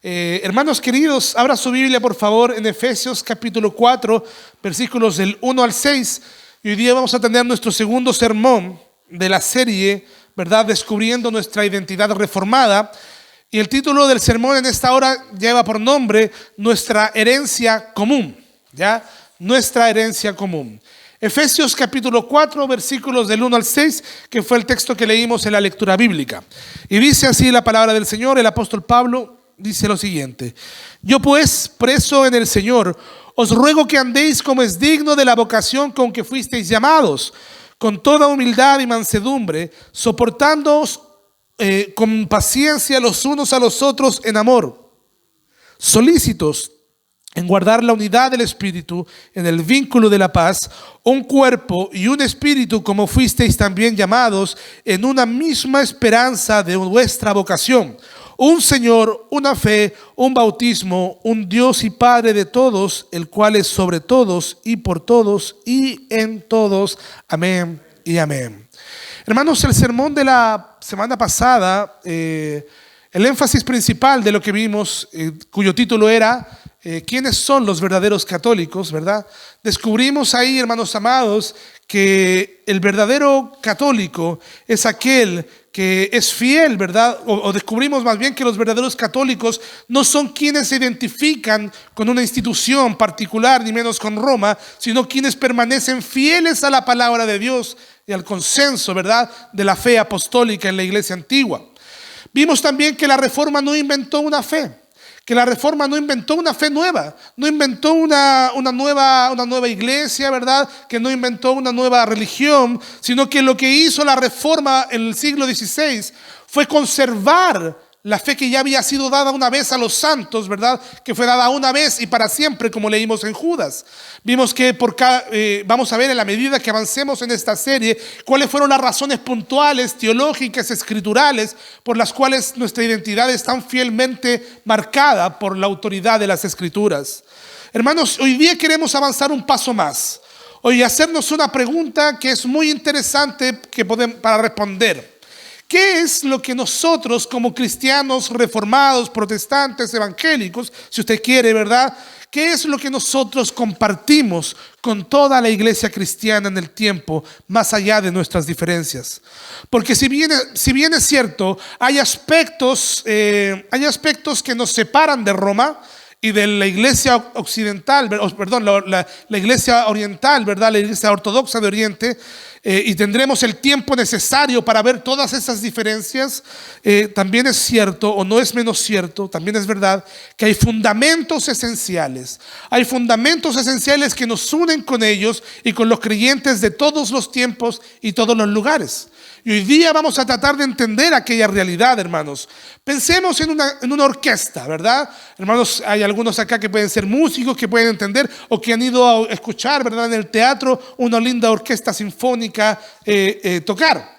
Hermanos queridos, abra su Biblia por favor en Efesios capítulo 4, versículos del 1 al 6. Y hoy día vamos a tener nuestro segundo sermón de la serie, ¿verdad? Descubriendo nuestra identidad reformada. Y el título del sermón en esta hora lleva por nombre Nuestra herencia común, ¿ya? Nuestra herencia común. Efesios capítulo 4, versículos del 1 al 6, que fue el texto que leímos en la lectura bíblica. Y dice así la palabra del Señor. El apóstol Pablo dice lo siguiente: yo pues, preso en el Señor, os ruego que andéis como es digno de la vocación con que fuisteis llamados, con toda humildad y mansedumbre, soportándoos con paciencia los unos a los otros en amor, solícitos en guardar la unidad del Espíritu en el vínculo de la paz, un cuerpo y un espíritu, como fuisteis también llamados en una misma esperanza de vuestra vocación. Un Señor, una fe, un bautismo, un Dios y Padre de todos, el cual es sobre todos y por todos y en todos. Amén y amén. Hermanos, el sermón de la semana pasada, el énfasis principal de lo que vimos, cuyo título era ¿quiénes son los verdaderos católicos?, ¿verdad? Descubrimos ahí, hermanos amados, que el verdadero católico es aquel que es fiel, ¿verdad? O descubrimos más bien que los verdaderos católicos no son quienes se identifican con una institución particular, ni menos con Roma, sino quienes permanecen fieles a la palabra de Dios y al consenso, ¿verdad?, de la fe apostólica en la iglesia antigua. Vimos también que la Reforma no inventó una fe, que la Reforma no inventó una fe nueva, no inventó una nueva iglesia, ¿verdad?, que no inventó una nueva religión, sino que lo que hizo la Reforma en el siglo XVI fue conservar la fe que ya había sido dada una vez a los santos, ¿verdad?, que fue dada una vez y para siempre, como leímos en Judas. Vimos que vamos a ver en la medida que avancemos en esta serie cuáles fueron las razones puntuales, teológicas, escriturales, por las cuales nuestra identidad es tan fielmente marcada por la autoridad de las Escrituras. Hermanos, hoy día queremos avanzar un paso más. Hoy hacernos una pregunta que es muy interesante para responder. ¿Qué es lo que nosotros como cristianos reformados, protestantes, evangélicos, si usted quiere, ¿verdad? ¿Qué es lo que nosotros compartimos con toda la iglesia cristiana en el tiempo, más allá de nuestras diferencias? Porque si bien es cierto, hay aspectos que nos separan de Roma y de la iglesia occidental, la iglesia oriental, ¿verdad?, la iglesia ortodoxa de Oriente, y tendremos el tiempo necesario para ver todas esas diferencias. También es cierto, o no es menos cierto, también es verdad que hay fundamentos esenciales. Hay fundamentos esenciales que nos unen con ellos y con los creyentes de todos los tiempos y todos los lugares. Y hoy día vamos a tratar de entender aquella realidad, hermanos. Pensemos en una orquesta, ¿verdad? Hermanos, hay algunos acá que pueden ser músicos, que pueden entender o que han ido a escuchar, ¿verdad?, en el teatro una linda orquesta sinfónica tocar.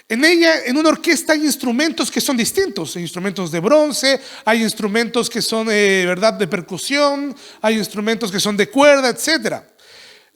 En una orquesta hay instrumentos que son distintos, hay instrumentos de bronce, hay instrumentos que son ¿verdad?, de percusión, hay instrumentos que son de cuerda, etcétera.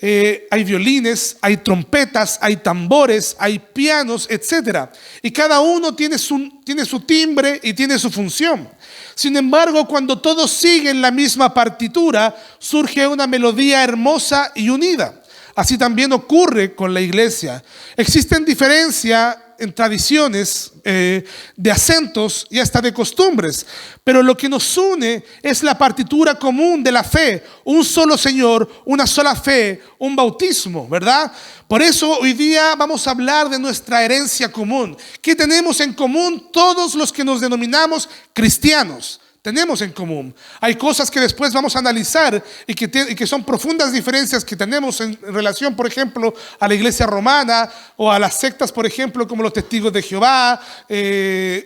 Hay violines, hay trompetas, hay tambores, hay pianos, etcétera. Y cada uno tiene su timbre y tiene su función. Sin embargo, cuando todos siguen la misma partitura, surge una melodía hermosa y unida. Así también ocurre con la iglesia. Existen diferencias en tradiciones, de acentos y hasta de costumbres, pero lo que nos une es la partitura común de la fe, un solo Señor, una sola fe, un bautismo, ¿verdad? Por eso hoy día vamos a hablar de nuestra herencia común. ¿Qué tenemos en común todos los que nos denominamos cristianos? Tenemos en común. Hay cosas que después vamos a analizar y que son profundas diferencias que tenemos en relación, por ejemplo, a la iglesia romana o a las sectas, por ejemplo, como los testigos de Jehová,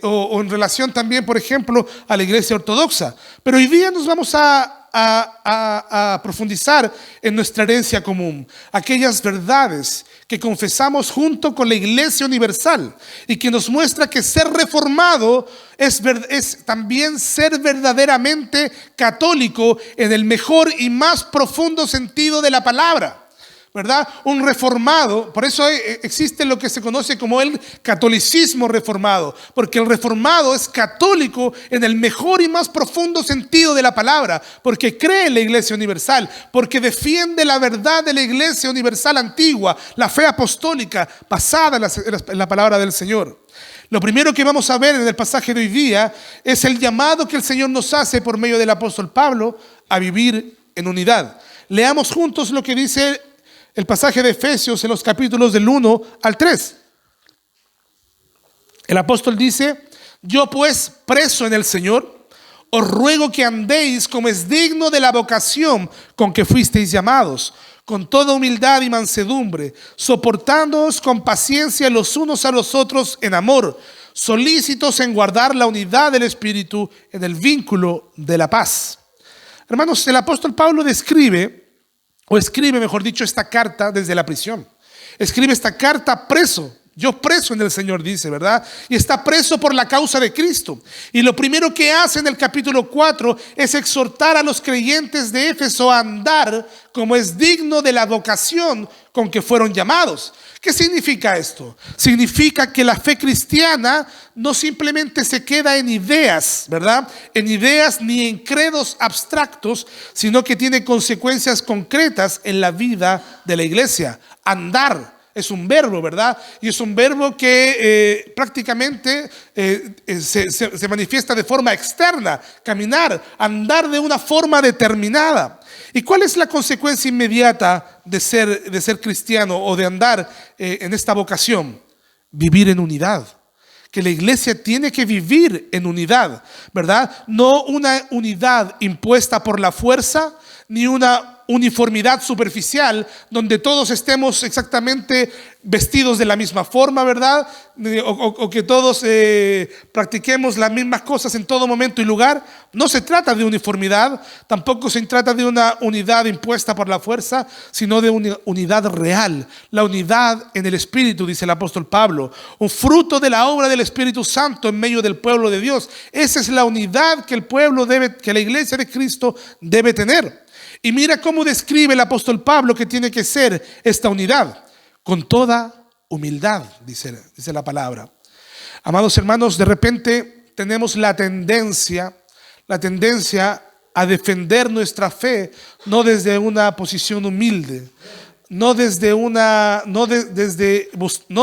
o en relación también, por ejemplo, a la iglesia ortodoxa. Pero hoy día nos vamos a profundizar en nuestra herencia común, aquellas verdades que confesamos junto con la Iglesia Universal y que nos muestra que ser reformado es también ser verdaderamente católico en el mejor y más profundo sentido de la palabra. ¿verdad? Un reformado. Por eso existe lo que se conoce como el catolicismo reformado, porque el reformado es católico en el mejor y más profundo sentido de la palabra, porque cree en la iglesia universal, porque defiende la verdad de la iglesia universal antigua, la fe apostólica basada en la palabra del Señor. Lo primero que vamos a ver en el pasaje de hoy día es el llamado que el Señor nos hace por medio del apóstol Pablo a vivir en unidad. Leamos juntos lo que dice el pasaje de Efesios en los capítulos del 1 al 3. El apóstol dice: yo pues, preso en el Señor, os ruego que andéis como es digno de la vocación con que fuisteis llamados, con toda humildad y mansedumbre, soportándoos con paciencia los unos a los otros en amor, solícitos en guardar la unidad del Espíritu en el vínculo de la paz. Hermanos, el apóstol Pablo escribe, mejor dicho, esta carta desde la prisión. Escribe esta carta preso. Yo preso en el Señor, dice, ¿verdad? Y está preso por la causa de Cristo. Y lo primero que hace en el capítulo 4 es exhortar a los creyentes de Éfeso a andar como es digno de la vocación con que fueron llamados. ¿Qué significa esto? Significa que la fe cristiana no simplemente se queda en ideas, ¿verdad? En ideas ni en credos abstractos, sino que tiene consecuencias concretas en la vida de la iglesia. Andar es un verbo, ¿verdad? Y es un verbo que prácticamente se manifiesta de forma externa. Caminar, andar de una forma determinada. ¿Y cuál es la consecuencia inmediata de ser cristiano o de andar en esta vocación? Vivir en unidad. Que la iglesia tiene que vivir en unidad, ¿verdad? No una unidad impuesta por la fuerza, ni una uniformidad superficial donde todos estemos exactamente vestidos de la misma forma, ¿verdad? O que todos practiquemos las mismas cosas en todo momento y lugar. No se trata de uniformidad, tampoco se trata de una unidad impuesta por la fuerza, sino de una unidad real, la unidad en el Espíritu, dice el apóstol Pablo, un fruto de la obra del Espíritu Santo en medio del pueblo de Dios. Esa es la unidad que que la iglesia de Cristo debe tener. Y mira cómo describe el apóstol Pablo que tiene que ser esta unidad. Con toda humildad, dice la palabra. Amados hermanos, de repente tenemos la tendencia a defender nuestra fe no desde una posición humilde, no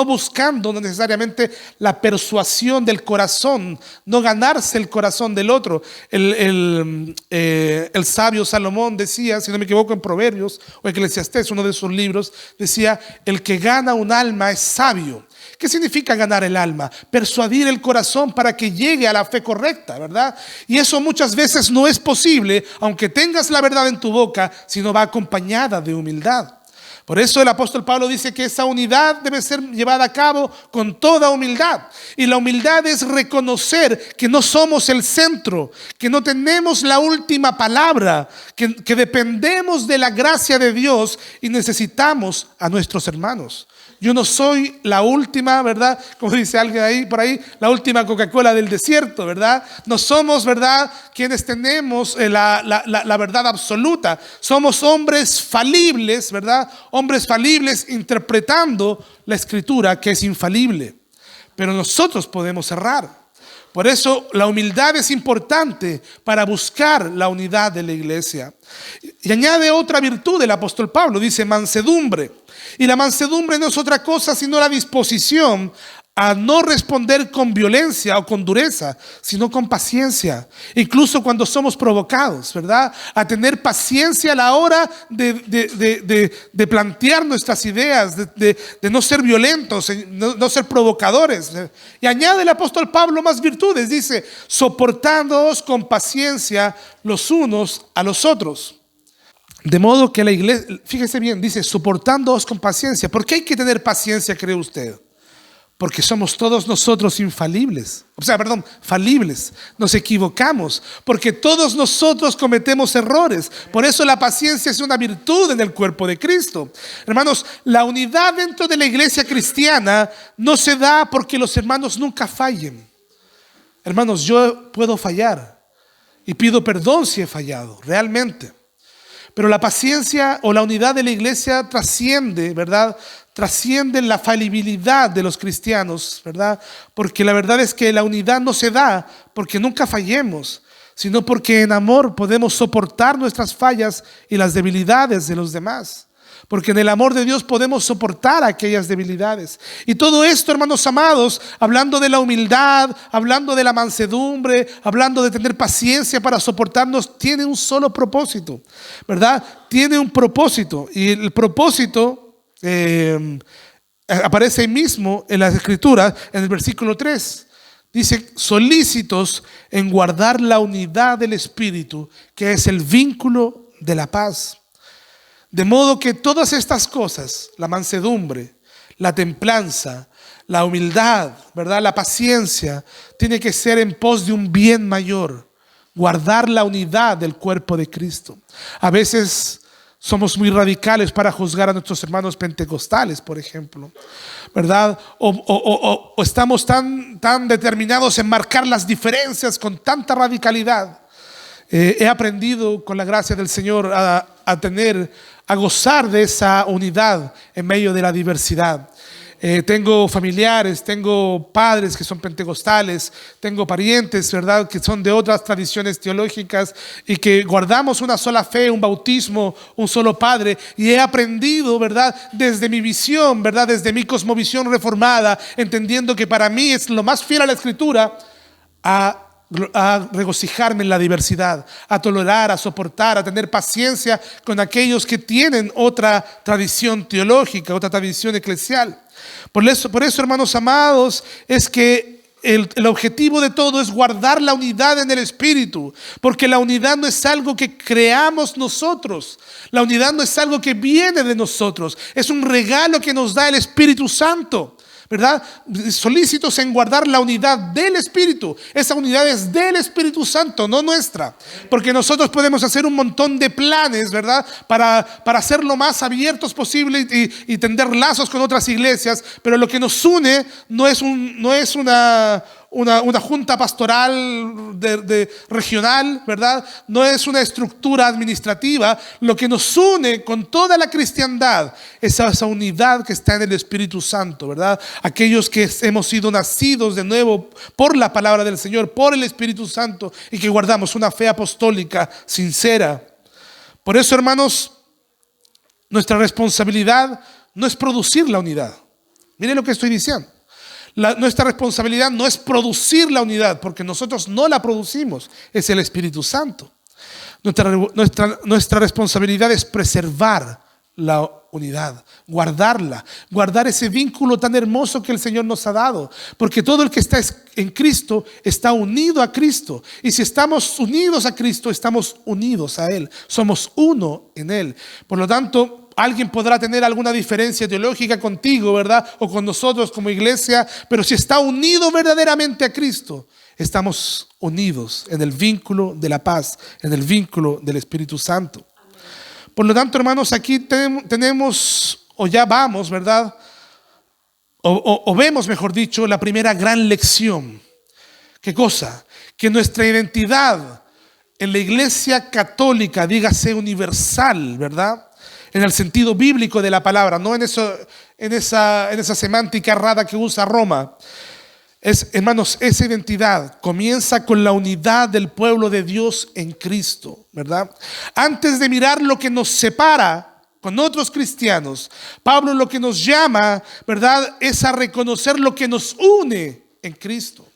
buscando necesariamente la persuasión del corazón, no ganarse el corazón del otro. El sabio Salomón decía, si no me equivoco, en Proverbios o Eclesiastés, uno de sus libros, decía: el que gana un alma es sabio. ¿Qué significa ganar el alma? Persuadir el corazón para que llegue a la fe correcta, ¿verdad? Y eso muchas veces no es posible, aunque tengas la verdad en tu boca, si no va acompañada de humildad. Por eso el apóstol Pablo dice que esa unidad debe ser llevada a cabo con toda humildad. Y la humildad es reconocer que no somos el centro, que no tenemos la última palabra, que dependemos de la gracia de Dios y necesitamos a nuestros hermanos. Yo no soy la última, ¿verdad? Como dice alguien ahí por ahí, la última Coca-Cola del desierto, ¿verdad? No somos, ¿verdad?, quienes tenemos la verdad absoluta. Somos hombres falibles, ¿verdad? Hombres falibles interpretando la Escritura, que es infalible. Pero nosotros podemos errar. Por eso la humildad es importante para buscar la unidad de la iglesia. Y añade otra virtud del apóstol Pablo, dice mansedumbre. Y la mansedumbre no es otra cosa sino la disposición a no responder con violencia o con dureza, sino con paciencia, incluso cuando somos provocados, ¿verdad? A tener paciencia a la hora de plantear nuestras ideas, de no ser violentos, no ser provocadores. Y añade el apóstol Pablo más virtudes, dice, soportándoos con paciencia los unos a los otros. De modo que la iglesia, fíjese bien, dice, soportándoos con paciencia. ¿Por qué hay que tener paciencia, cree usted? Porque somos todos nosotros infalibles. Falibles. Nos equivocamos. Porque todos nosotros cometemos errores. Por eso la paciencia es una virtud en el cuerpo de Cristo. Hermanos, la unidad dentro de la iglesia cristiana no se da porque los hermanos nunca fallen. Hermanos, yo puedo fallar. Y pido perdón si he fallado, realmente. Pero la paciencia o la unidad de la iglesia trasciende, ¿verdad? Trasciende la falibilidad de los cristianos, ¿verdad? Porque la verdad es que la unidad no se da porque nunca fallemos, sino porque en amor podemos soportar nuestras fallas y las debilidades de los demás. Porque en el amor de Dios podemos soportar aquellas debilidades. Y todo esto, hermanos amados, hablando de la humildad, hablando de la mansedumbre, hablando de tener paciencia para soportarnos, tiene un solo propósito, ¿verdad? Tiene un propósito. Y el propósito aparece ahí mismo en las Escrituras, en el versículo 3. Dice, solícitos en guardar la unidad del Espíritu, que es el vínculo de la paz. De modo que todas estas cosas, la mansedumbre, la templanza, la humildad, ¿verdad? La paciencia, tiene que ser en pos de un bien mayor, guardar la unidad del cuerpo de Cristo. A veces somos muy radicales para juzgar a nuestros hermanos pentecostales, por ejemplo, ¿verdad? O estamos tan determinados en marcar las diferencias con tanta radicalidad. He aprendido con la gracia del Señor a gozar de esa unidad en medio de la diversidad. Tengo familiares, tengo padres que son pentecostales, tengo parientes, ¿verdad?, que son de otras tradiciones teológicas y que guardamos una sola fe, un bautismo, un solo Padre. Y he aprendido, ¿verdad?, desde mi visión, ¿verdad?, desde mi cosmovisión reformada, entendiendo que para mí es lo más fiel a la Escritura, a regocijarme en la diversidad, a tolerar, a soportar, a tener paciencia con aquellos que tienen otra tradición teológica, otra tradición eclesial. Por eso, hermanos amados, es que el objetivo de todo es guardar la unidad en el Espíritu, porque la unidad no es algo que creamos nosotros, la unidad no es algo que viene de nosotros, es un regalo que nos da el Espíritu Santo, ¿verdad? Solícitos en guardar la unidad del Espíritu. Esa unidad es del Espíritu Santo, no nuestra. Porque nosotros podemos hacer un montón de planes, ¿verdad?, para ser lo más abiertos posible y tender lazos con otras iglesias. Pero lo que nos une no es una junta pastoral regional, ¿verdad? No es una estructura administrativa. Lo que nos une con toda la cristiandad es esa unidad que está en el Espíritu Santo, ¿verdad? Aquellos que hemos sido nacidos de nuevo por la palabra del Señor, por el Espíritu Santo, y que guardamos una fe apostólica sincera. Por eso, hermanos, nuestra responsabilidad no es producir la unidad. Miren lo que estoy diciendo. Nuestra responsabilidad no es producir la unidad, porque nosotros no la producimos, es el Espíritu Santo. Nuestra responsabilidad es preservar la unidad, guardar ese vínculo tan hermoso que el Señor nos ha dado, porque todo el que está en Cristo está unido a Cristo, y si estamos unidos a Cristo, estamos unidos a Él, somos uno en Él. Por lo tanto, alguien podrá tener alguna diferencia teológica contigo, ¿verdad?, o con nosotros como iglesia, pero si está unido verdaderamente a Cristo, estamos unidos en el vínculo de la paz, en el vínculo del Espíritu Santo. Por lo tanto, hermanos, aquí tenemos, o ya vamos, ¿verdad?, o vemos, mejor dicho, la primera gran lección. ¿Qué cosa? Que nuestra identidad en la iglesia católica, dígase universal, ¿verdad?, en el sentido bíblico de la palabra, no en esa semántica errada que usa Roma. Hermanos, esa identidad comienza con la unidad del pueblo de Dios en Cristo, ¿verdad? Antes de mirar lo que nos separa con otros cristianos, Pablo lo que nos llama, ¿verdad?, es a reconocer lo que nos une en Cristo.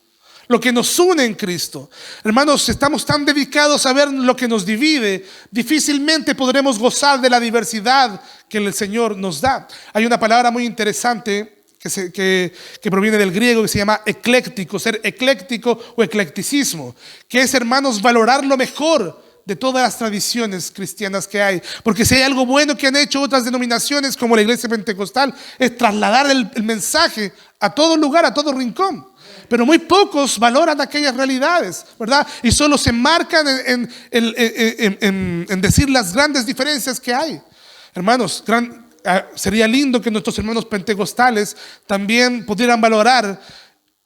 Lo que nos une en Cristo. Hermanos, estamos tan dedicados a ver lo que nos divide, difícilmente podremos gozar de la diversidad que el Señor nos da. Hay una palabra muy interesante que proviene del griego, que se llama ecléctico, ser ecléctico o eclecticismo, que es, hermanos, valorar lo mejor de todas las tradiciones cristianas que hay. Porque si hay algo bueno que han hecho otras denominaciones como la iglesia pentecostal, es trasladar el mensaje a todo lugar, a todo rincón. Pero muy pocos valoran aquellas realidades, ¿verdad? Y solo se enmarcan en decir las grandes diferencias que hay. Hermanos, sería lindo que nuestros hermanos pentecostales también pudieran valorar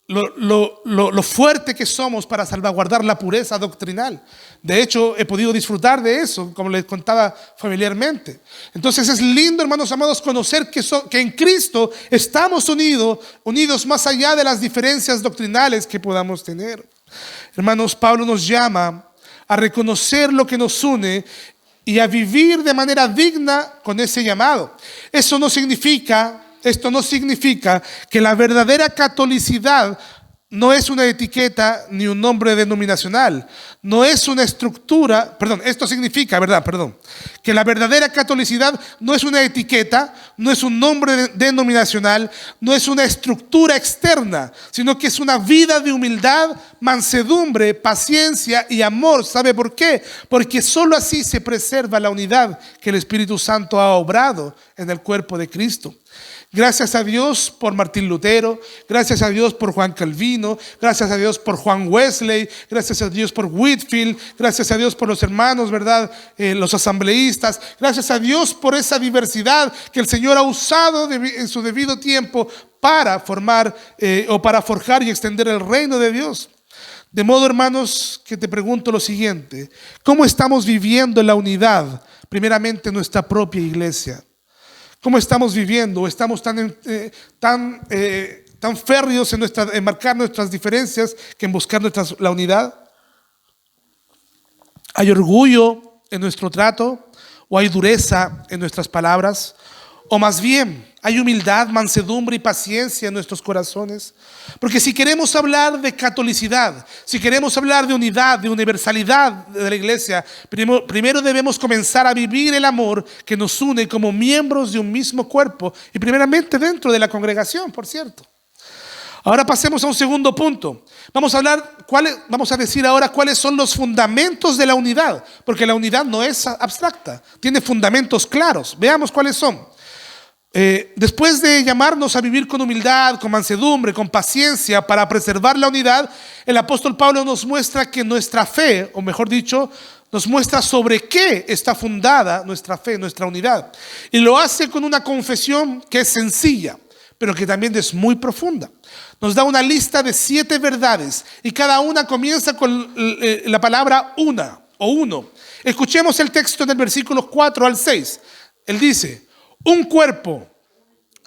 lo fuerte que somos para salvaguardar la pureza doctrinal. De hecho, he podido disfrutar de eso, como les contaba familiarmente. Entonces es lindo, hermanos amados, conocer que en Cristo estamos unidos más allá de las diferencias doctrinales que podamos tener. Hermanos, Pablo nos llama a reconocer lo que nos une y a vivir de manera digna con ese llamado. Esto no significa que la verdadera catolicidad no es una etiqueta ni un nombre denominacional. No es una estructura, esto significa, que la verdadera catolicidad no es una etiqueta, no es un nombre denominacional, no es una estructura externa, sino que es una vida de humildad, mansedumbre, paciencia y amor. ¿Sabe por qué? Porque solo así se preserva la unidad que el Espíritu Santo ha obrado en el cuerpo de Cristo. Gracias a Dios por Martín Lutero, gracias a Dios por Juan Calvino, gracias a Dios por Juan Wesley, gracias a Dios por Whitefield, gracias a Dios por los hermanos, los asambleístas, gracias a Dios por esa diversidad que el Señor ha usado en su debido tiempo para formar o para forjar y extender el reino de Dios. De modo, hermanos, que te pregunto lo siguiente: ¿cómo estamos viviendo la unidad, primeramente en nuestra propia iglesia? ¿Cómo estamos viviendo? ¿Estamos tan férreos en marcar nuestras diferencias que en buscar la unidad? ¿Hay orgullo en nuestro trato? ¿O hay dureza en nuestras palabras? ¿O más bien hay humildad, mansedumbre y paciencia en nuestros corazones? Porque si queremos hablar de catolicidad, si queremos hablar de unidad, de universalidad de la iglesia, primero debemos comenzar a vivir el amor que nos une como miembros de un mismo cuerpo, y primeramente dentro de la congregación, por cierto. Ahora pasemos a un segundo punto. Vamos a decir ahora cuáles son los fundamentos de la unidad, porque la unidad no es abstracta, tiene fundamentos claros. Veamos cuáles son. Después de llamarnos a vivir con humildad, con mansedumbre, con paciencia para preservar la unidad, el apóstol Pablo nos muestra que nuestra fe, o mejor dicho, nos muestra sobre qué está fundada nuestra fe, nuestra unidad. Y lo hace con una confesión que es sencilla, pero que también es muy profunda. Nos da una lista de 7 verdades y cada una comienza con la palabra una o uno. Escuchemos el texto del versículo 4 al 6. Él dice: un cuerpo,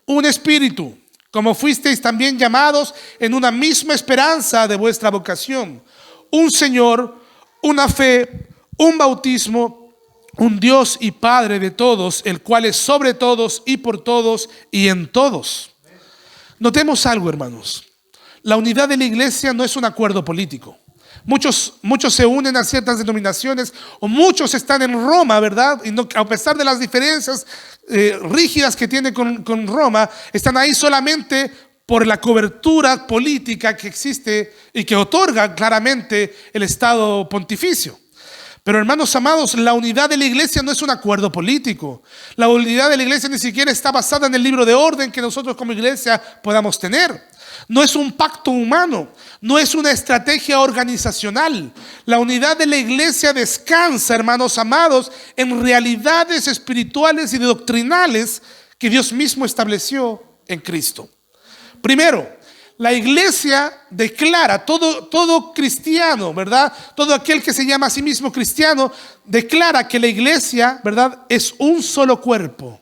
un espíritu, como fuisteis también llamados en una misma esperanza de vuestra vocación. Un Señor, una fe, un bautismo, un Dios y Padre de todos, el cual es sobre todos y por todos y en todos. Notemos algo, hermanos. La unidad de la iglesia no es un acuerdo político. Muchos se unen a ciertas denominaciones, o muchos están en Roma, ¿verdad? Y no, a pesar de las diferencias rígidas que tiene con Roma, están ahí solamente por la cobertura política que existe y que otorga claramente el Estado pontificio. Pero, hermanos amados, la unidad de la iglesia no es un acuerdo político. La unidad de la iglesia ni siquiera está basada en el libro de orden que nosotros como iglesia podamos tener. No es un pacto humano, no es una estrategia organizacional. La unidad de la iglesia descansa, hermanos amados, en realidades espirituales y doctrinales que Dios mismo estableció en Cristo. Primero, la iglesia declara, todo cristiano, ¿verdad? Todo aquel que se llama a sí mismo cristiano, declara que la iglesia, ¿verdad?, es un solo cuerpo.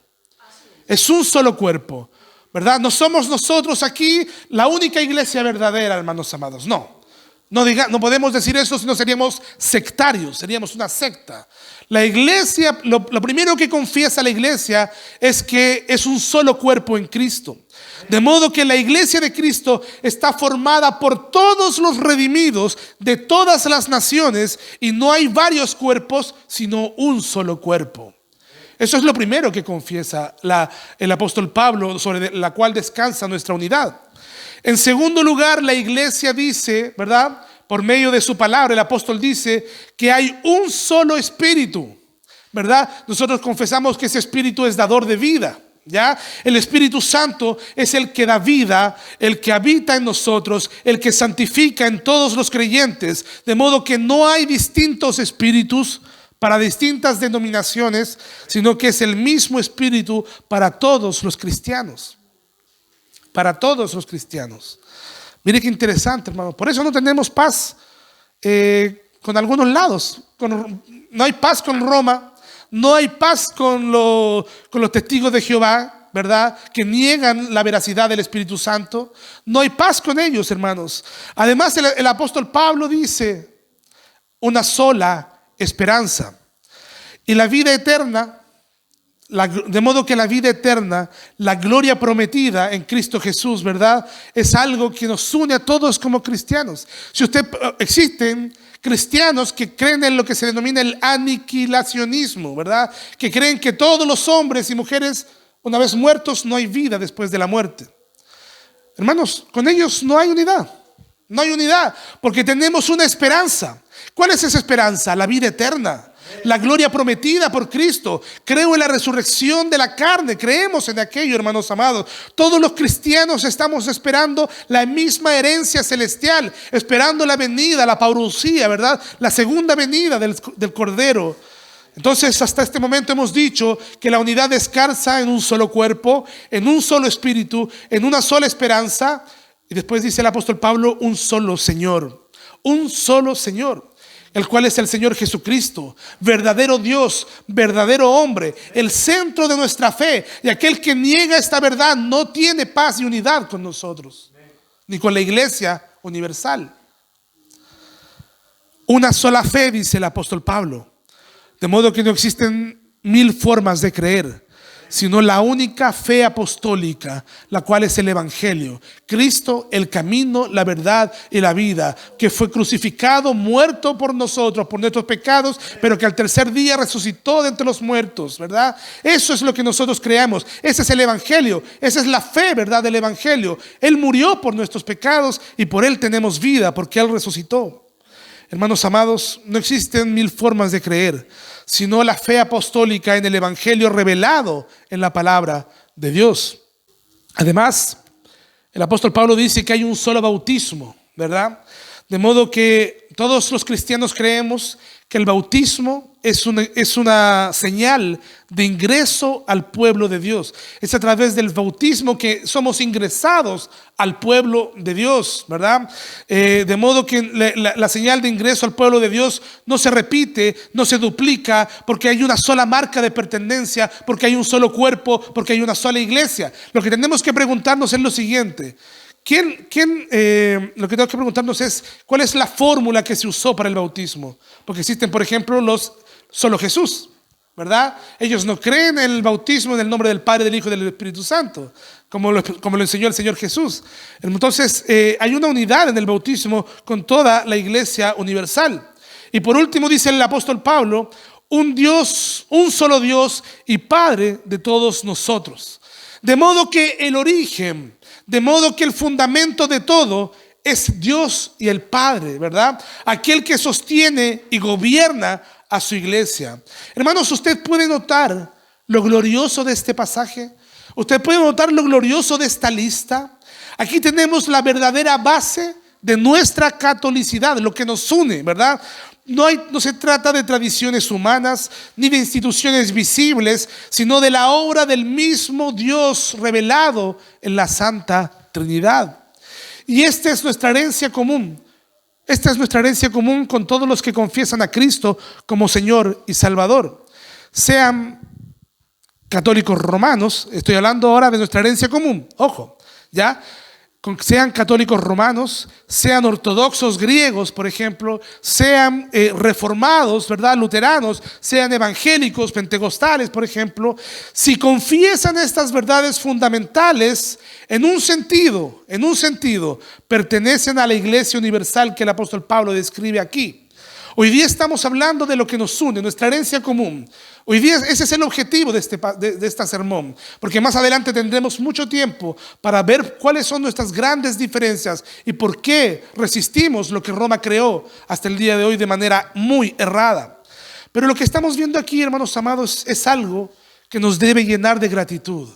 Es un solo cuerpo. ¿Verdad? No somos nosotros aquí la única iglesia verdadera, hermanos amados. No podemos decir eso, si no seríamos sectarios, seríamos una secta. La iglesia, lo primero que confiesa la iglesia es que es un solo cuerpo en Cristo. De modo que la iglesia de Cristo está formada por todos los redimidos de todas las naciones, y no hay varios cuerpos, sino un solo cuerpo. Eso es lo primero que confiesa el apóstol Pablo, sobre la cual descansa nuestra unidad. En segundo lugar, la iglesia dice, ¿verdad?, por medio de su palabra, el apóstol dice que hay un solo espíritu, ¿verdad? Nosotros confesamos que ese espíritu es dador de vida, ¿ya? El Espíritu Santo es el que da vida, el que habita en nosotros, el que santifica en todos los creyentes, de modo que no hay distintos espíritus para distintas denominaciones, sino que es el mismo espíritu para todos los cristianos. Para todos los cristianos. Mire qué interesante, hermano. Por eso no tenemos paz con algunos lados. No hay paz con Roma, no hay paz con los testigos de Jehová, ¿verdad? Que niegan la veracidad del Espíritu Santo. No hay paz con ellos, hermanos. Además, el apóstol Pablo dice una sola esperanza. Y la vida eterna, de modo que la vida eterna, la gloria prometida en Cristo Jesús, ¿verdad? Es algo que nos une a todos como cristianos. Existen cristianos que creen en lo que se denomina el aniquilacionismo, ¿verdad? Que creen que todos los hombres y mujeres, una vez muertos, no hay vida después de la muerte. Hermanos, con ellos no hay unidad. No hay unidad, porque tenemos una esperanza. ¿Cuál es esa esperanza? La vida eterna. La gloria prometida por Cristo. Creo en la resurrección de la carne. Creemos en aquello, hermanos amados. Todos los cristianos estamos esperando la misma herencia celestial, esperando la venida, la parucía, ¿verdad? La segunda venida del Cordero. Entonces, hasta este momento hemos dicho que la unidad descansa en un solo cuerpo, en un solo espíritu, en una sola esperanza. Y después dice el apóstol Pablo, un solo Señor. Un solo Señor, el cual es el Señor Jesucristo, verdadero Dios, verdadero hombre, el centro de nuestra fe. Y aquel que niega esta verdad no tiene paz y unidad con nosotros, ni con la iglesia universal. Una sola fe, dice el apóstol Pablo. De modo que no existen 1000 formas de creer, sino la única fe apostólica, la cual es el Evangelio. Cristo, el camino, la verdad y la vida, que fue crucificado, muerto por nosotros, por nuestros pecados, pero que al tercer día resucitó de entre los muertos, ¿verdad? Eso es lo que nosotros creamos. Ese es el Evangelio, esa es la fe, ¿verdad? Del Evangelio. Él murió por nuestros pecados y por Él tenemos vida, porque Él resucitó. Hermanos amados, no existen 1000 formas de creer, sino la fe apostólica en el Evangelio revelado en la palabra de Dios. Además, el apóstol Pablo dice que hay un solo bautismo, ¿verdad? De modo que todos los cristianos creemos que el bautismo es una señal de ingreso al pueblo de Dios. Es a través del bautismo que somos ingresados al pueblo de Dios, ¿verdad? De modo que la señal de ingreso al pueblo de Dios no se repite, no se duplica, porque hay una sola marca de pertenencia, porque hay un solo cuerpo, porque hay una sola iglesia. Lo que tenemos que preguntarnos es lo siguiente. Lo que tenemos que preguntarnos es ¿cuál es la fórmula que se usó para el bautismo? Porque existen, por ejemplo, solo Jesús, ¿verdad? Ellos no creen en el bautismo en el nombre del Padre, del Hijo y del Espíritu Santo, como lo enseñó el Señor Jesús. Entonces hay una unidad en el bautismo con toda la iglesia universal. Y por último dice el apóstol Pablo, un Dios, un solo Dios y Padre de todos nosotros. De modo que el origen, de modo que el fundamento de todo es Dios y el Padre, ¿verdad? Aquel que sostiene y gobierna a su iglesia. Hermanos, usted puede notar lo glorioso de este pasaje. Usted puede notar lo glorioso de esta lista. Aquí tenemos la verdadera base de nuestra catolicidad, lo que nos une, ¿verdad? No se trata de tradiciones humanas ni de instituciones visibles, sino de la obra del mismo Dios revelado en la Santa Trinidad. Y esta es nuestra herencia común. Esta es nuestra herencia común con todos los que confiesan a Cristo como Señor y Salvador. Sean católicos romanos, estoy hablando ahora de nuestra herencia común, ojo, ¿ya? Sean católicos romanos, sean ortodoxos griegos, por ejemplo, sean reformados, ¿verdad? Luteranos, sean evangélicos, pentecostales, por ejemplo, si confiesan estas verdades fundamentales, en un sentido, pertenecen a la iglesia universal que el apóstol Pablo describe aquí. Hoy día estamos hablando de lo que nos une, nuestra herencia común. Hoy día ese es el objetivo de este sermón, porque más adelante tendremos mucho tiempo para ver cuáles son nuestras grandes diferencias y por qué resistimos lo que Roma creó hasta el día de hoy de manera muy errada. Pero lo que estamos viendo aquí, hermanos amados, es algo que nos debe llenar de gratitud,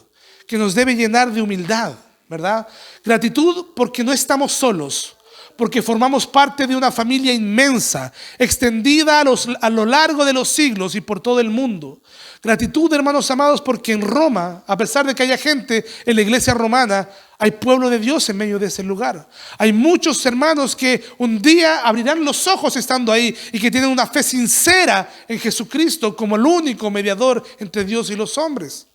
que nos debe llenar de humildad, ¿verdad? Gratitud porque no estamos solos, porque formamos parte de una familia inmensa, extendida a lo largo de los siglos y por todo el mundo. Gratitud, hermanos amados, porque en Roma, a pesar de que haya gente en la iglesia romana, hay pueblo de Dios en medio de ese lugar. Hay muchos hermanos que un día abrirán los ojos estando ahí y que tienen una fe sincera en Jesucristo como el único mediador entre Dios y los hombres.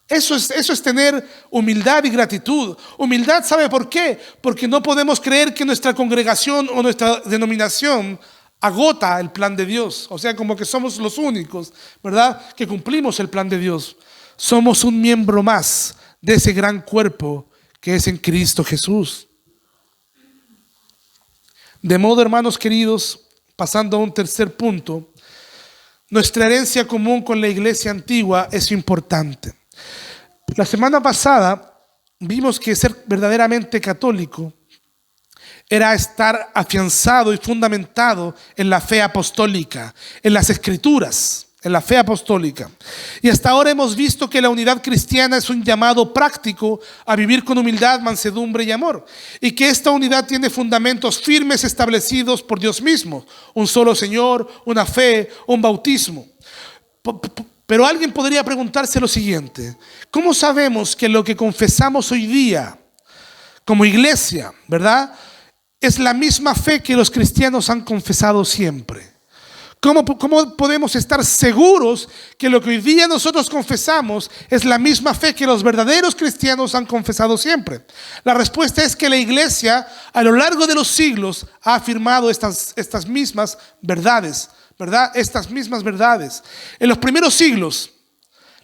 Eso es tener humildad y gratitud. Humildad, ¿sabe por qué? Porque no podemos creer que nuestra congregación o nuestra denominación agota el plan de Dios. O sea, como que somos los únicos, ¿verdad?, que cumplimos el plan de Dios. Somos un miembro más de ese gran cuerpo que es en Cristo Jesús. De modo, hermanos queridos, pasando a un tercer punto, nuestra herencia común con la iglesia antigua es importante. La semana pasada vimos que ser verdaderamente católico era estar afianzado y fundamentado en la fe apostólica, en las escrituras, en la fe apostólica. Y hasta ahora hemos visto que la unidad cristiana es un llamado práctico a vivir con humildad, mansedumbre y amor, y que esta unidad tiene fundamentos firmes establecidos por Dios mismo: un solo Señor, una fe, un bautismo. Pero alguien podría preguntarse lo siguiente: ¿cómo sabemos que lo que confesamos hoy día como iglesia, ¿verdad?, es la misma fe que los cristianos han confesado siempre? ¿Cómo podemos estar seguros que lo que hoy día nosotros confesamos es la misma fe que los verdaderos cristianos han confesado siempre? La respuesta es que la iglesia a lo largo de los siglos ha afirmado estas mismas verdades, ¿verdad? Estas mismas verdades. En los primeros siglos,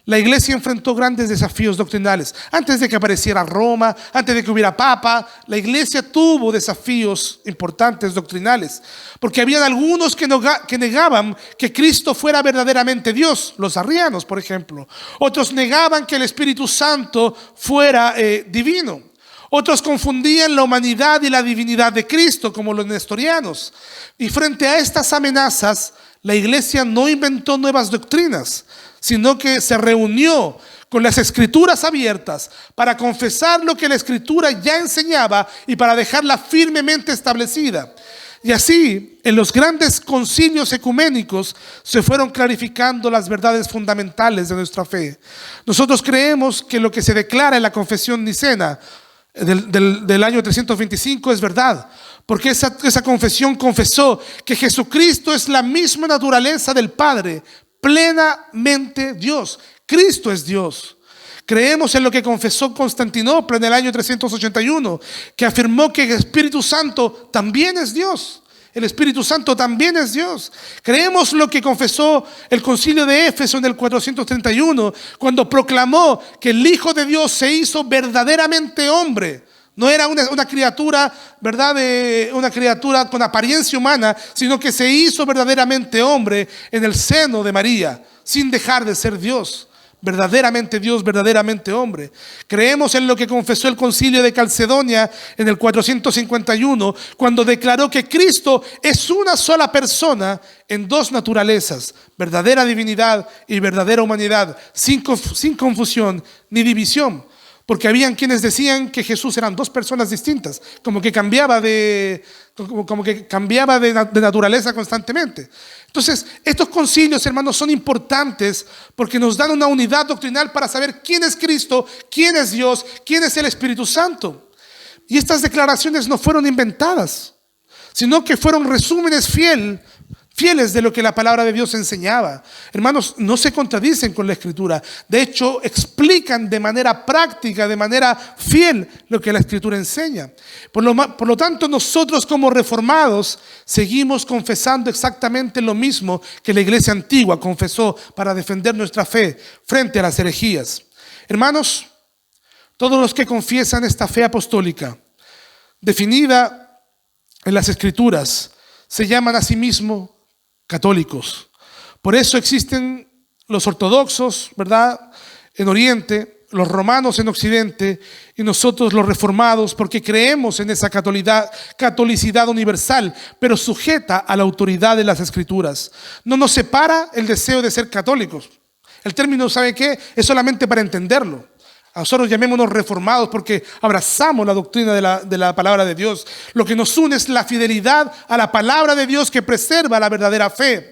la iglesia enfrentó grandes desafíos doctrinales. Antes de que apareciera Roma, antes de que hubiera papa, la iglesia tuvo desafíos importantes doctrinales, porque habían algunos que negaban que Cristo fuera verdaderamente Dios, los arrianos, por ejemplo. Otros negaban que el Espíritu Santo fuera divino. Otros confundían la humanidad y la divinidad de Cristo, como los nestorianos. Y frente a estas amenazas, la iglesia no inventó nuevas doctrinas, sino que se reunió con las escrituras abiertas para confesar lo que la escritura ya enseñaba y para dejarla firmemente establecida. Y así, en los grandes concilios ecuménicos se fueron clarificando las verdades fundamentales de nuestra fe. Nosotros creemos que lo que se declara en la confesión nicena del año 325 es verdad, porque esa confesión confesó que Jesucristo es la misma naturaleza del Padre, plenamente Dios. Cristo es Dios. Creemos en lo que confesó Constantinopla en el año 381, que afirmó que el Espíritu Santo también es Dios. El Espíritu Santo también es Dios. Creemos lo que confesó el concilio de Éfeso en el 431, cuando proclamó que el Hijo de Dios se hizo verdaderamente hombre. No era una criatura, ¿verdad?, una criatura con apariencia humana, sino que se hizo verdaderamente hombre en el seno de María, sin dejar de ser Dios, verdaderamente hombre. Creemos en lo que confesó el concilio de Calcedonia en el 451, cuando declaró que Cristo es una sola persona en dos naturalezas, verdadera divinidad y verdadera humanidad, sin confusión ni división. Porque habían quienes decían que Jesús eran dos personas distintas, como que cambiaba de naturaleza constantemente. Entonces, estos concilios, hermanos, son importantes porque nos dan una unidad doctrinal para saber quién es Cristo, quién es Dios, quién es el Espíritu Santo. Y estas declaraciones no fueron inventadas, sino que fueron resúmenes fieles de lo que la palabra de Dios enseñaba. Hermanos, no se contradicen con la Escritura. De hecho, explican de manera práctica, de manera fiel lo que la Escritura enseña. Por lo tanto, nosotros como reformados seguimos confesando exactamente lo mismo que la iglesia antigua confesó para defender nuestra fe frente a las herejías. Hermanos, todos los que confiesan esta fe apostólica, definida en las Escrituras, se llaman a sí mismos católicos. Por eso existen los ortodoxos, ¿verdad?, en Oriente, los romanos en Occidente, y nosotros los reformados, porque creemos en esa catolicidad universal, pero sujeta a la autoridad de las Escrituras. No nos separa el deseo de ser católicos. El término, ¿sabe qué?, es solamente para entenderlo. A nosotros llamémonos reformados porque abrazamos la doctrina de la palabra de Dios. Lo que nos une es la fidelidad a la palabra de Dios que preserva la verdadera fe.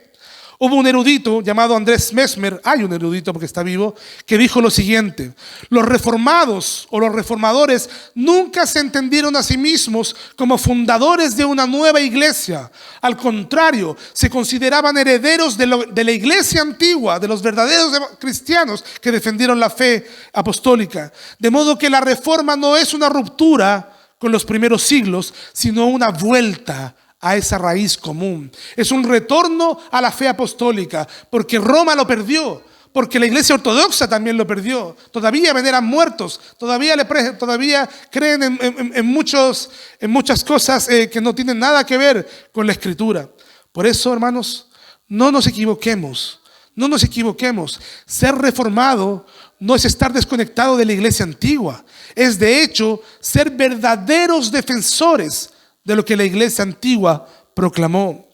Hubo un erudito llamado Andrés Mesmer, hay un erudito porque está vivo, que dijo lo siguiente: los reformados o los reformadores nunca se entendieron a sí mismos como fundadores de una nueva iglesia. Al contrario, se consideraban herederos de la iglesia antigua, de los verdaderos cristianos que defendieron la fe apostólica. De modo que la reforma no es una ruptura con los primeros siglos, sino una vuelta a esa raíz común. Es un retorno a la fe apostólica, porque Roma lo perdió, porque la iglesia ortodoxa también lo perdió. Todavía veneran muertos, todavía creen en muchas cosas que no tienen nada que ver con la escritura. Por eso, hermanos, no nos equivoquemos. No nos equivoquemos. Ser reformado no es estar desconectado de la iglesia antigua. Es de hecho ser verdaderos defensores de lo que la iglesia antigua proclamó.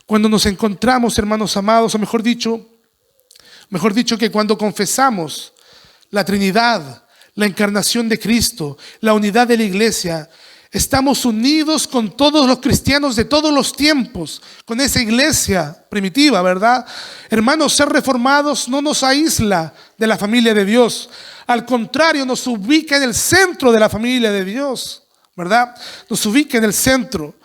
Cuando nos encontramos, hermanos amados, o mejor dicho que cuando confesamos la Trinidad, la encarnación de Cristo, la unidad de la iglesia, estamos unidos con todos los cristianos de todos los tiempos, con esa iglesia primitiva, ¿verdad? Hermanos, ser reformados no nos aísla de la familia de Dios. Al contrario, nos ubica en el centro de la familia de Dios, ¿verdad? Nos ubica en el centro.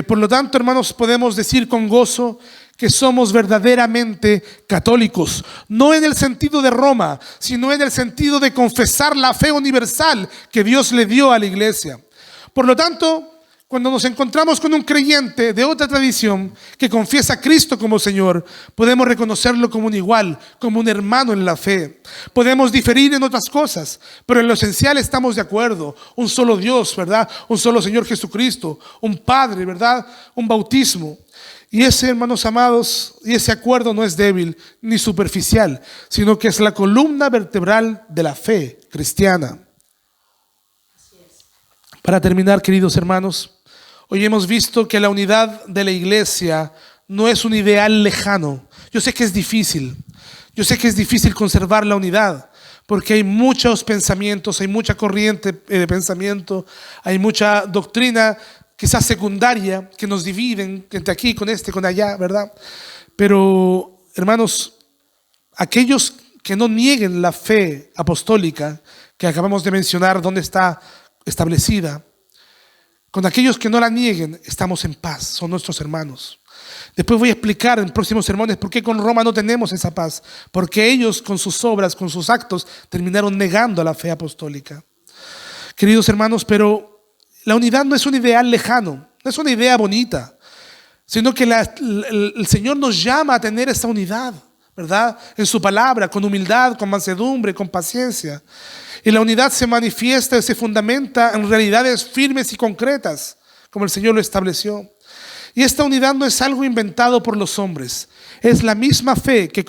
Por lo tanto, hermanos, podemos decir con gozo que somos verdaderamente católicos, no en el sentido de Roma, sino en el sentido de confesar la fe universal que Dios le dio a la iglesia. Por lo tanto, cuando nos encontramos con un creyente de otra tradición que confiesa a Cristo como Señor, podemos reconocerlo como un igual, como un hermano en la fe. Podemos diferir en otras cosas, pero en lo esencial estamos de acuerdo. Un solo Dios, ¿verdad? Un solo Señor Jesucristo, un Padre, ¿verdad? Un bautismo. Y ese, hermanos amados, y ese acuerdo no es débil ni superficial, sino que es la columna vertebral de la fe cristiana. Para terminar, queridos hermanos, hoy hemos visto que la unidad de la iglesia no es un ideal lejano. Yo sé que es difícil. Yo sé que es difícil conservar la unidad, porque hay muchos pensamientos, hay mucha corriente de pensamiento, hay mucha doctrina, quizás secundaria, que nos dividen entre aquí, con este, con allá, ¿verdad? Pero, hermanos, aquellos que no nieguen la fe apostólica, que acabamos de mencionar, dónde está establecida, con aquellos que no la nieguen, estamos en paz, son nuestros hermanos. Después voy a explicar en próximos sermones por qué con Roma no tenemos esa paz, porque ellos con sus obras, con sus actos, terminaron negando a la fe apostólica. Queridos hermanos, pero la unidad no es un ideal lejano, no es una idea bonita, sino que el Señor nos llama a tener esa unidad, ¿verdad? En su palabra, con humildad, con mansedumbre, con paciencia. Y la unidad se manifiesta y se fundamenta en realidades firmes y concretas, como el Señor lo estableció. Y esta unidad no es algo inventado por los hombres. Es la misma fe que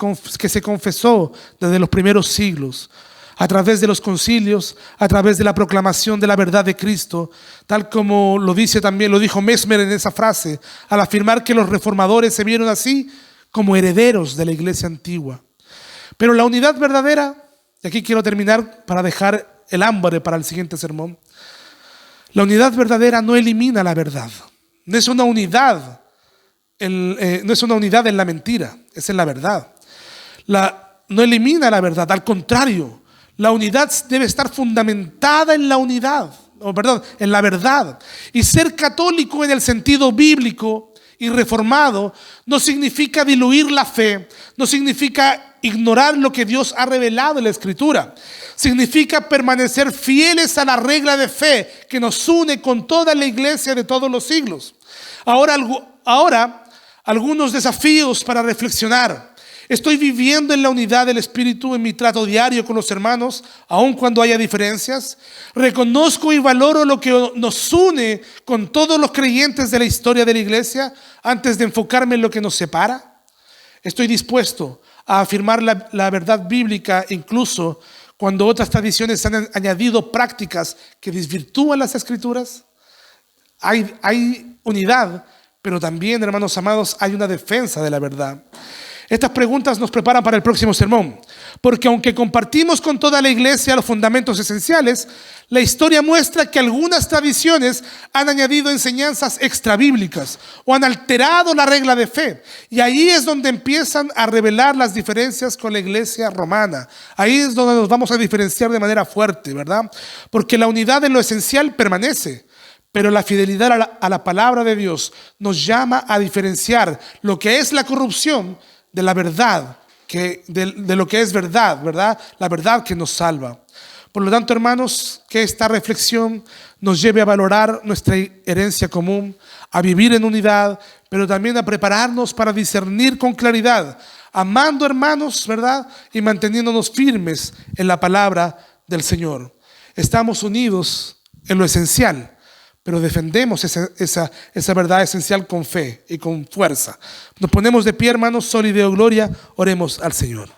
se confesó desde los primeros siglos, a través de los concilios, a través de la proclamación de la verdad de Cristo, tal como lo dijo Mesmer en esa frase, al afirmar que los reformadores se vieron así como herederos de la iglesia antigua. Pero la unidad verdadera, y aquí quiero terminar para dejar el hambre para el siguiente sermón. La unidad verdadera no elimina la verdad. No es una unidad en la mentira, es en la verdad. No elimina la verdad, al contrario, la unidad debe estar fundamentada en en la verdad. Y ser católico en el sentido bíblico y reformado no significa diluir la fe, no significa ignorar lo que Dios ha revelado en la Escritura. Significa permanecer fieles a la regla de fe que nos une con toda la iglesia de todos los siglos. Ahora, algunos desafíos para reflexionar. ¿Estoy viviendo en la unidad del Espíritu en mi trato diario con los hermanos, aun cuando haya diferencias? ¿Reconozco y valoro lo que nos une con todos los creyentes de la historia de la iglesia antes de enfocarme en lo que nos separa? ¿Estoy dispuesto a afirmar la verdad bíblica incluso cuando otras tradiciones han añadido prácticas que desvirtúan las Escrituras? Hay unidad, pero también, hermanos amados, hay una defensa de la verdad. Estas preguntas nos preparan para el próximo sermón, porque aunque compartimos con toda la iglesia los fundamentos esenciales, la historia muestra que algunas tradiciones han añadido enseñanzas extrabíblicas o han alterado la regla de fe. Y ahí es donde empiezan a revelar las diferencias con la iglesia romana. Ahí es donde nos vamos a diferenciar de manera fuerte, ¿verdad? Porque la unidad en lo esencial permanece. Pero la fidelidad a la palabra de Dios nos llama a diferenciar lo que es la corrupción de la verdad, de lo que es verdad, ¿verdad? La verdad que nos salva. Por lo tanto, hermanos, que esta reflexión nos lleve a valorar nuestra herencia común, a vivir en unidad, pero también a prepararnos para discernir con claridad, amando, hermanos, ¿verdad? Y manteniéndonos firmes en la palabra del Señor. Estamos unidos en lo esencial, pero defendemos esa verdad esencial con fe y con fuerza. Nos ponemos de pie, hermanos, Sol y Deo Gloria, oremos al Señor.